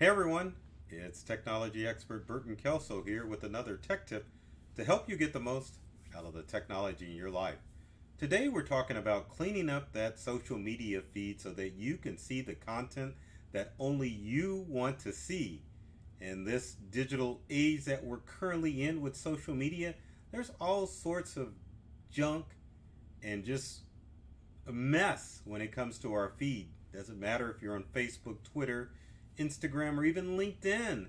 Hey everyone, it's technology expert Burton Kelso here with another tech tip to help you get the most out of the technology in your life. Today we're talking about cleaning up that social media feed so that you can see the content that only you want to see. In this digital age that we're currently in with social media, there's all sorts of junk and just a mess when it comes to our feed. Doesn't matter if you're on Facebook, Twitter, Instagram, or even LinkedIn.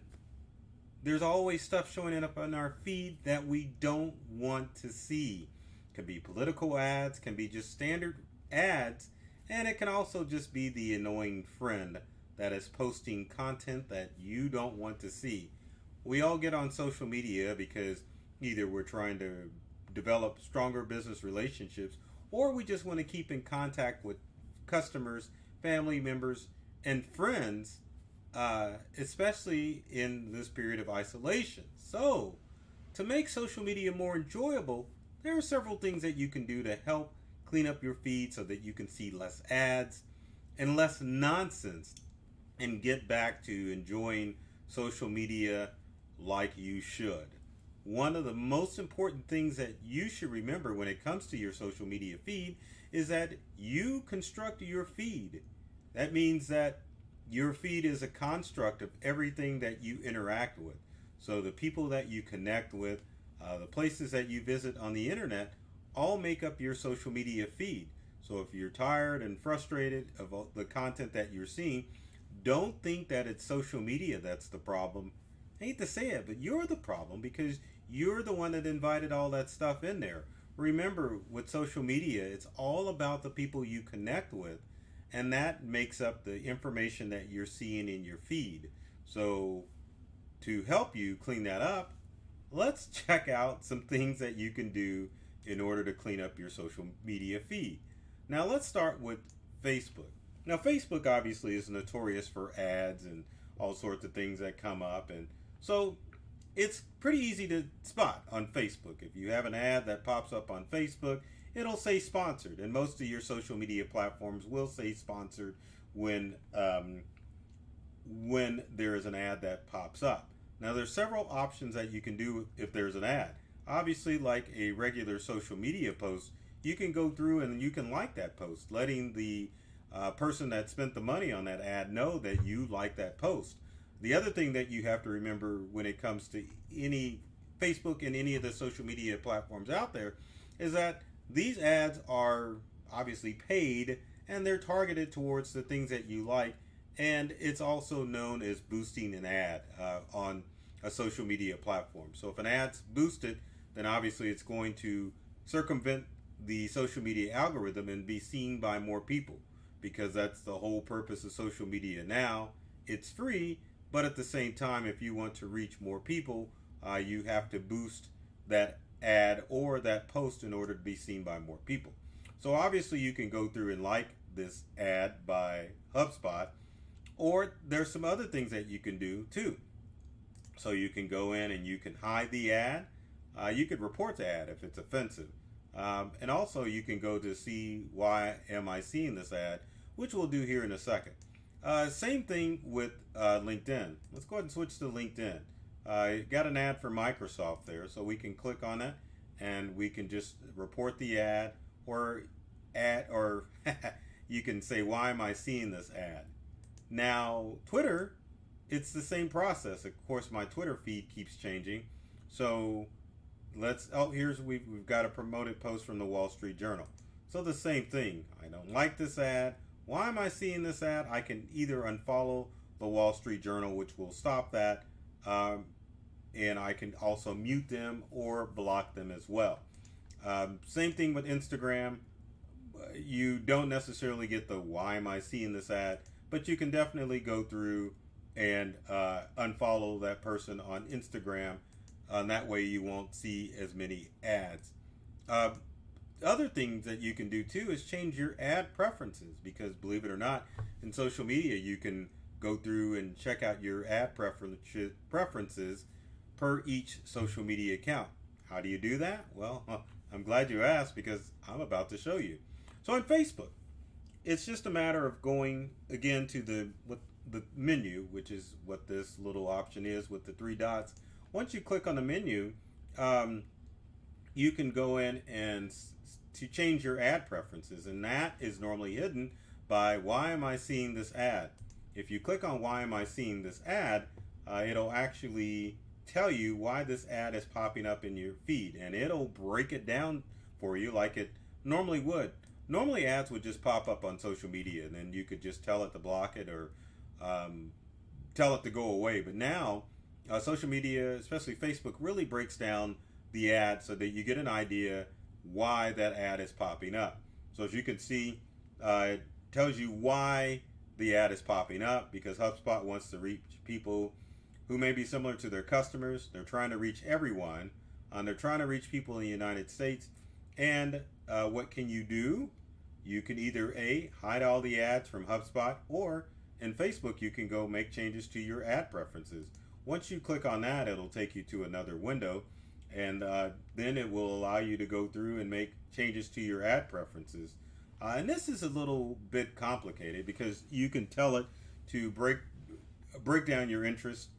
There's always stuff showing up on our feed that we don't want to see. It can be political ads, can be just standard ads, and it can also just be the annoying friend that is posting content that you don't want to see. We all get on social media because either we're trying to develop stronger business relationships or we just want to keep in contact with customers, family members, and friends, especially in this period of isolation. So, to make social media more enjoyable, there are several things that you can do to help clean up your feed so that you can see less ads and less nonsense and get back to enjoying social media like you should. One of the most important things that you should remember when it comes to your social media feed is that you construct your feed. That means that your feed is a construct of everything that you interact with. So the people that you connect with, the places that you visit on the internet, all make up your social media feed. So if you're tired and frustrated of the content that you're seeing, don't think that it's social media that's the problem. I hate to say it, but you're the problem because you're the one that invited all that stuff in there. Remember, with social media, it's all about the people you connect with, and that makes up the information that you're seeing in your feed. So, to help you clean that up, let's check out some things that you can do in order to clean up your social media feed. Now, let's start with Facebook. Now, Facebook obviously is notorious for ads and all sorts of things that come up, and so it's pretty easy to spot on Facebook. If you have an ad that pops up on Facebook, it'll say sponsored, and most of your social media platforms will say sponsored when there is an ad that pops up. Now, there's several options that you can do if there's an ad. Obviously, like a regular social media post, you can go through and you can like that post, letting the person that spent the money on that ad know that you like that post. The other thing that you have to remember when it comes to any Facebook and any of the social media platforms out there is that these ads are obviously paid and they're targeted towards the things that you like, and it's also known as boosting an ad on a social media platform. So if an ad's boosted, then obviously it's going to circumvent the social media algorithm and be seen by more people, because that's the whole purpose of social media now. It's free, but at the same time, if you want to reach more people, you have to boost that ad or that post in order to be seen by more people. So obviously you can go through and like this ad by HubSpot, or there's some other things that you can do too. So you can go in and you can hide the ad. You could report the ad if it's offensive. And also you can go to see why am I seeing this ad, which we'll do here in a second. Same thing with LinkedIn. Let's go ahead and switch to LinkedIn. Got an ad for Microsoft there, so we can click on it and we can just report the ad, or you can say, why am I seeing this ad? Now, Twitter, it's the same process. Of course, my Twitter feed keeps changing. So we've got a promoted post from the Wall Street Journal. So the same thing. I don't like this ad. Why am I seeing this ad? I can either unfollow the Wall Street Journal, which will stop that, and I can also mute them or block them as well. Same thing with Instagram. You don't necessarily get the why am I seeing this ad, but you can definitely go through and unfollow that person on Instagram. That way you won't see as many ads. Other things that you can do too is change your ad preferences, because believe it or not, in social media you can go through and check out your ad preferences per each social media account. How do you do that? Well, I'm glad you asked, because I'm about to show you. So on Facebook, it's just a matter of going again to the menu, which is what this little option is with the three dots. Once you click on the menu, um, you can go in and to change your ad preferences, and that is normally hidden by why am I seeing this ad. If you click on why am I seeing this ad, it'll actually tell you why this ad is popping up in your feed, and it'll break it down for you like it normally would. Normally ads would just pop up on social media and then you could just tell it to block it or um, tell it to go away. But now social media, especially Facebook, really breaks down the ad so that you get an idea why that ad is popping up. So as you can see, it tells you why the ad is popping up, because HubSpot wants to reach people who may be similar to their customers. They're trying to reach everyone. They're trying to reach people in the United States. And what can you do? You can either hide all the ads from HubSpot, or in Facebook you can go make changes to your ad preferences. Once you click on that, it'll take you to another window, and then it will allow you to go through and make changes to your ad preferences. And this is a little bit complicated because you can tell it to break down your interest.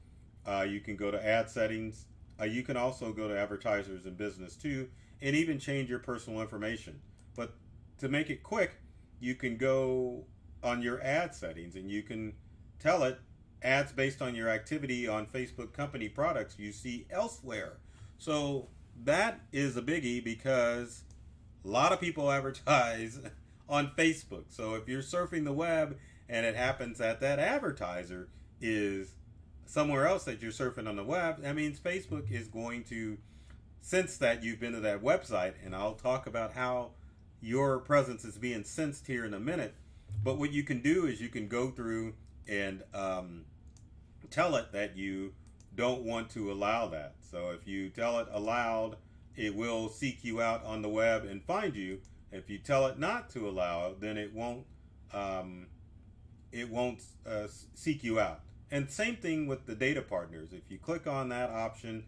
You can go to ad settings. You can also go to advertisers and business too, and even change your personal information. But to make it quick, you can go on your ad settings and you can tell it ads based on your activity on Facebook company products you see elsewhere. So that is a biggie because a lot of people advertise on Facebook. So if you're surfing the web and it happens that that advertiser is somewhere else that you're surfing on the web, that means Facebook is going to sense that you've been to that website. And I'll talk about how your presence is being sensed here in a minute. But what you can do is you can go through and tell it that you don't want to allow that. So if you tell it allowed, it will seek you out on the web and find you. If you tell it not to allow, then it won't seek you out. And same thing with the data partners. If you click on that option,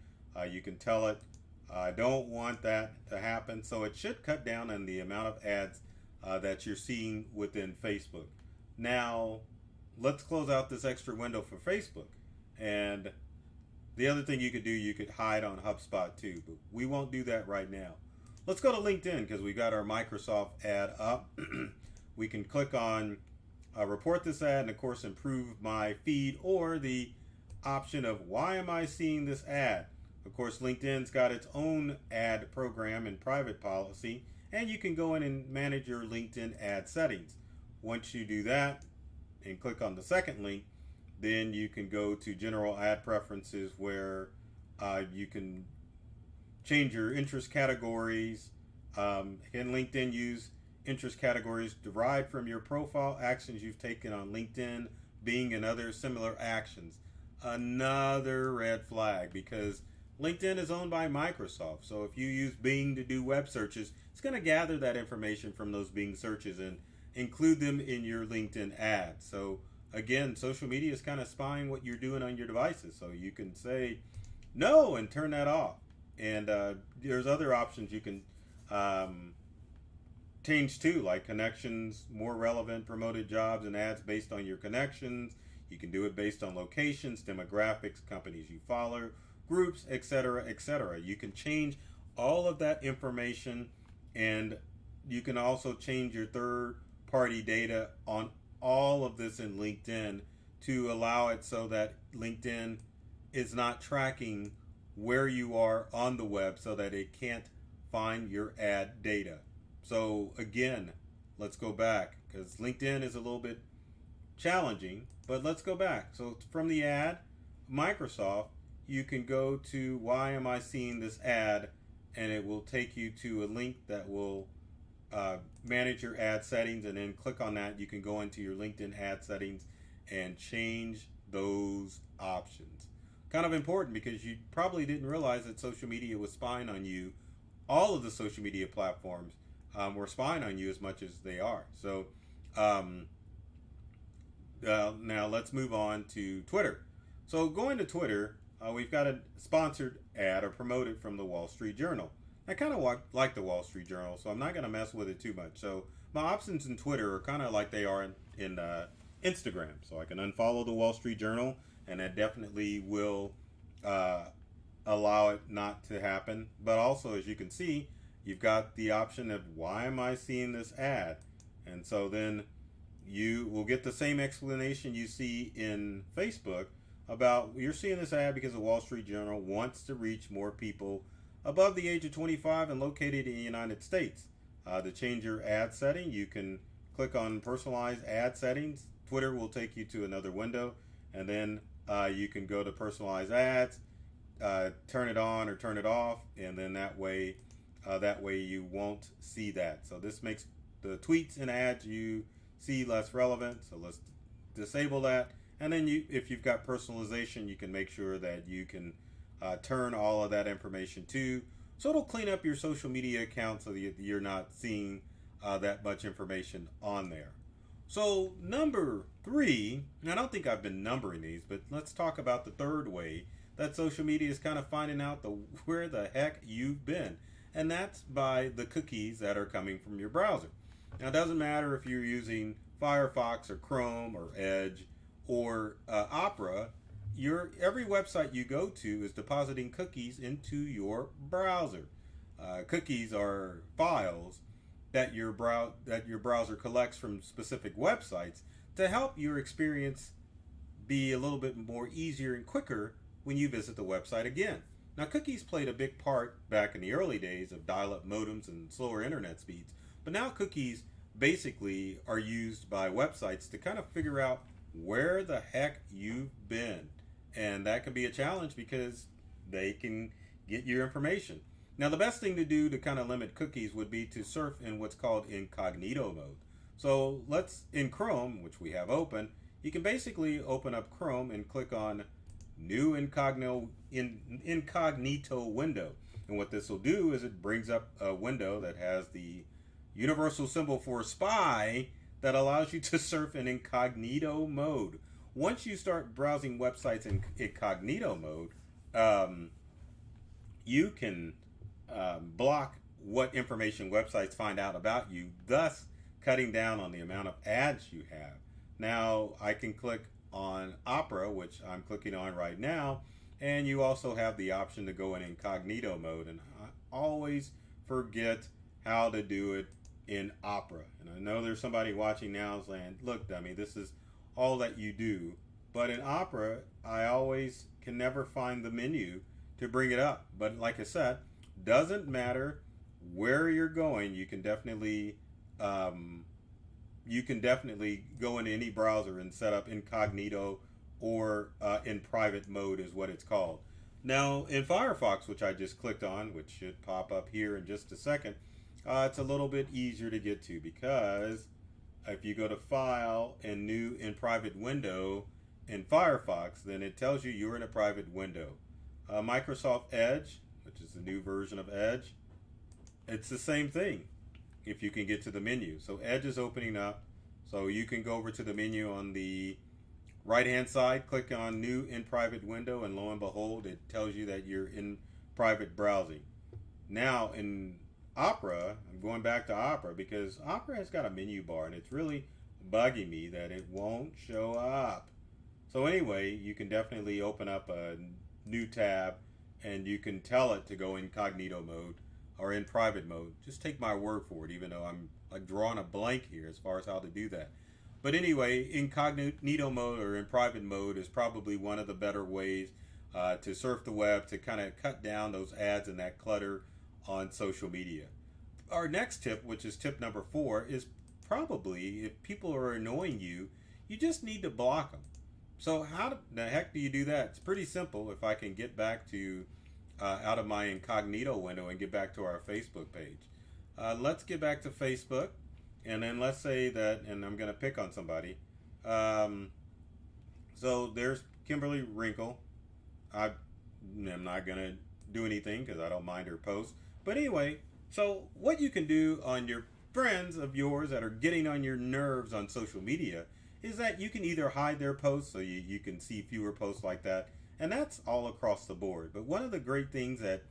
you can tell it, I don't want that to happen. So it should cut down on the amount of ads that you're seeing within Facebook. Now, let's close out this extra window for Facebook. And the other thing you could do, you could hide on HubSpot too, but we won't do that right now. Let's go to LinkedIn because we got our Microsoft ad up. We can click on report this ad and of course improve my feed, or the option of why am I seeing this ad. Of course, LinkedIn's got its own ad program and private policy, and you can go in and manage your LinkedIn ad settings. Once you do that and click on the second link, then you can go to general ad preferences where you can change your interest categories. Can LinkedIn use interest categories derived from your profile, actions you've taken on LinkedIn, Bing, and other similar actions? Another red flag, because LinkedIn is owned by Microsoft. So if you use Bing to do web searches, it's going to gather that information from those Bing searches and include them in your LinkedIn ads. So again, social media is kind of spying what you're doing on your devices. So you can say no and turn that off. And there's other options you can change too, like connections, more relevant promoted jobs and ads based on your connections. You can do it based on locations, demographics, companies you follow, groups, etc., etc. You can change all of that information, and you can also change your third-party data on all of this in LinkedIn to allow it so that LinkedIn is not tracking where you are on the web so that it can't find your ad data. So again, let's go back because LinkedIn is a little bit challenging, but let's go back. So from the ad, Microsoft, you can go to why am I seeing this ad, and it will take you to a link that will manage your ad settings, and then click on that. You can go into your LinkedIn ad settings and change those options. Kind of important because you probably didn't realize that social media was spying on you. All of the social media platforms were spying on you as much as they are. So now let's move on to Twitter. So going to Twitter, we've got a sponsored ad or promoted from the Wall Street Journal. I kind of like the Wall Street Journal, so I'm not going to mess with it too much. So my options in Twitter are kind of like they are in Instagram. So I can unfollow the Wall Street Journal, and that definitely will uh, allow it not to happen. But also, as you can see, you've got the option of why am I seeing this ad? And so then you will get the same explanation you see in Facebook about you're seeing this ad because the Wall Street Journal wants to reach more people above the age of 25 and located in the United States. To change your ad setting, you can click on personalized ad settings. Twitter will take you to another window, and then you can go to personalized ads, turn it on or turn it off, and then that way you won't see that. So this makes the tweets and ads you see less relevant. So let's disable that, and then if you've got personalization, you can make sure that you can turn all of that information too. So it'll clean up your social media account so that you're not seeing that much information on there. So number 3, and I don't think I've been numbering these, but let's talk about the third way that social media is kind of finding out where the heck you've been. And that's by the cookies that are coming from your browser. Now it doesn't matter if you're using Firefox or Chrome or Edge or Opera. Every website you go to is depositing cookies into your browser. Cookies are files that your browser collects from specific websites to help your experience be a little bit more easier and quicker when you visit the website again. Now, cookies played a big part back in the early days of dial-up modems and slower internet speeds, but now cookies basically are used by websites to kind of figure out where the heck you've been. And that can be a challenge because they can get your information. Now, the best thing to do to kind of limit cookies would be to surf in what's called incognito mode. So in Chrome, which we have open, you can basically open up Chrome and click on New Incognito Window. And what this will do is it brings up a window that has the universal symbol for spy that allows you to surf in incognito mode. Once you start browsing websites in incognito mode, you can block what information websites find out about you, thus cutting down on the amount of ads you have. Now, I can click on Opera, which I'm clicking on right now, and you also have the option to go in incognito mode. And I always forget how to do it in Opera. And I know there's somebody watching now saying, look, dummy, this is all that you do. But in Opera, I always can never find the menu to bring it up. But like I said, doesn't matter where you're going, you can definitely go into any browser and set up incognito or in private mode is what it's called. Now in Firefox, which I just clicked on, which should pop up here in just a second, it's a little bit easier to get to because if you go to File and New in Private Window in Firefox, then it tells you you're in a private window. Microsoft Edge, which is the new version of Edge, it's the same thing if you can get to the menu. So Edge is opening up, so you can go over to the menu on the right hand side, click on New in Private Window, and lo and behold, it tells you that you're in private browsing. Now in Opera, I'm going back to Opera because Opera has got a menu bar and it's really bugging me that it won't show up. So anyway, you can definitely open up a new tab and you can tell it to go incognito mode or in private mode. Just take my word for it, even though I'm like drawing a blank here as far as how to do that. But anyway, incognito mode or in private mode is probably one of the better ways to surf the web to kind of cut down those ads and that clutter on social media. Our next tip, which is tip number 4, is probably if people are annoying you, you just need to block them. So how the heck do you do that? It's pretty simple. If I can get back to out of my incognito window and get back to our Facebook page. Let's get back to Facebook, and then let's say that, and I'm going to pick on somebody. So there's Kimberly Wrinkle. I'm not going to do anything because I don't mind her post. But anyway, so what you can do on your friends of yours that are getting on your nerves on social media is that you can either hide their posts so you can see fewer posts like that, and that's all across the board. But one of the great things that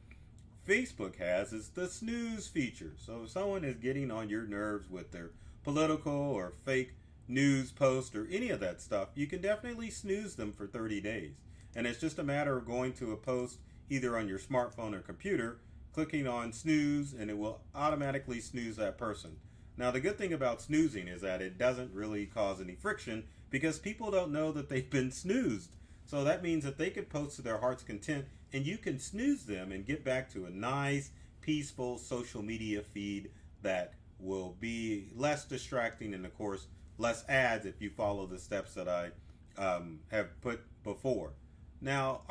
Facebook has is the snooze feature. So if someone is getting on your nerves with their political or fake news post or any of that stuff, you can definitely snooze them for 30 days. And it's just a matter of going to a post either on your smartphone or computer, clicking on snooze, and it will automatically snooze that person. Now, the good thing about snoozing is that it doesn't really cause any friction because people don't know that they've been snoozed. So that means that they can post to their heart's content and you can snooze them and get back to a nice, peaceful social media feed that will be less distracting and, of course, less ads if you follow the steps that I have put before. Now,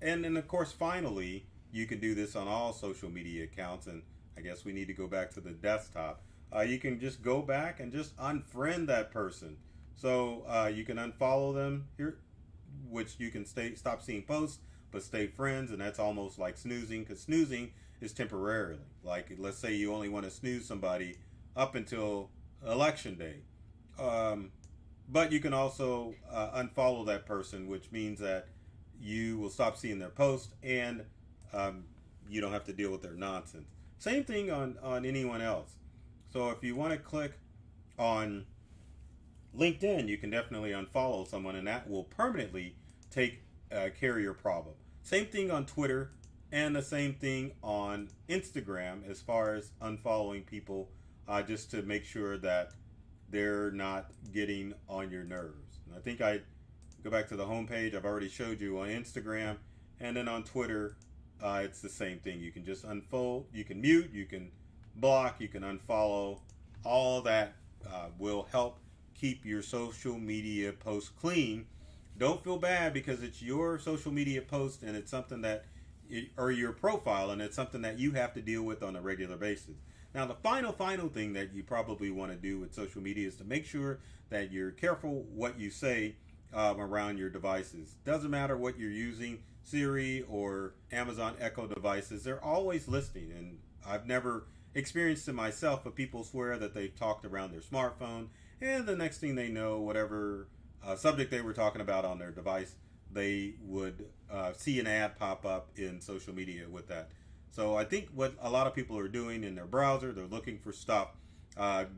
and then, of course, finally, you can do this on all social media accounts, and I guess we need to go back to the desktop. You can just go back and just unfriend that person. So you can unfollow them here, which you can stop seeing posts, but stay friends, and that's almost like snoozing, because snoozing is temporarily. Like, let's say you only want to snooze somebody up until election day. But you can also unfollow that person, which means that you will stop seeing their posts and you don't have to deal with their nonsense. Same thing on anyone else. So if you want to click on LinkedIn, you can definitely unfollow someone, and that will permanently take care of your problem. Same thing on Twitter, and the same thing on Instagram as far as unfollowing people, just to make sure that they're not getting on your nerves. And I think I go back to the homepage. I've already showed you on Instagram, and then on Twitter, it's the same thing. You can just unfold, you can mute, you can block, you can unfollow. All that will help keep your social media posts clean. Don't feel bad because it's your social media post and it's something that, or your profile, and it's something that you have to deal with on a regular basis. Now, the final thing that you probably want to do with social media is to make sure that you're careful what you say around your devices. Doesn't matter what you're using, Siri or Amazon Echo devices, they're always listening. And I've never experienced it myself, but people swear that they've talked around their smartphone, and the next thing they know, whatever subject they were talking about on their device, they would see an ad pop up in social media with that. So I think what a lot of people are doing in their browser, they're looking for stuff.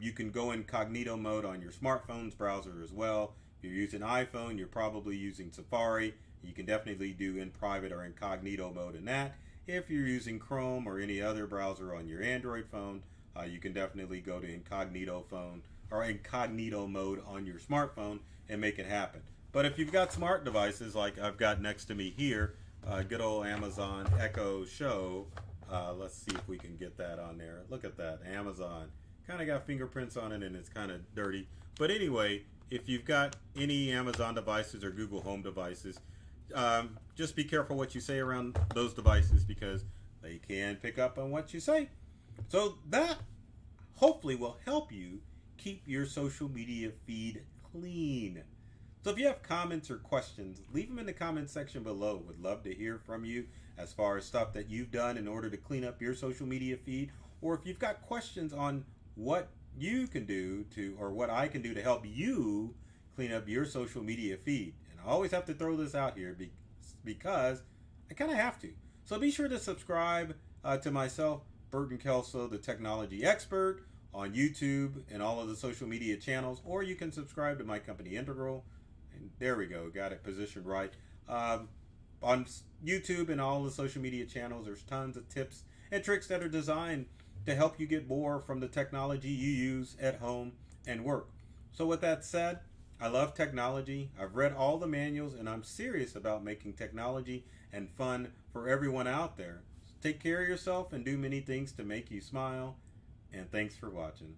You can go incognito mode on your smartphone's browser as well. If you're using iPhone, you're probably using Safari. You can definitely do in private or incognito mode in that. If you're using Chrome or any other browser on your Android phone, you can definitely go to incognito phone or incognito mode on your smartphone and make it happen. But if you've got smart devices like I've got next to me here, good old Amazon Echo Show. Let's see if we can get that on there. Look at that, Amazon. Kind of got fingerprints on it and it's kind of dirty. But anyway, if you've got any Amazon devices or Google Home devices, just be careful what you say around those devices because they can pick up on what you say. So that hopefully will help you keep your social media feed clean. So if you have comments or questions, leave them in the comment section below. Would love to hear from you as far as stuff that you've done in order to clean up your social media feed, or if you've got questions on what you can do to, or what I can do to help you clean up your social media feed. And I always have to throw this out here because I kind of have to. So be sure to subscribe to myself, Burton Kelso, the technology expert, on YouTube and all of the social media channels, or you can subscribe to my company Integral. And there we go, got it positioned right. On YouTube and all the social media channels, there's tons of tips and tricks that are designed to help you get more from the technology you use at home and work. So with that said, I love technology. I've read all the manuals and I'm serious about making technology and fun for everyone out there. So take care of yourself and do many things to make you smile. And thanks for watching.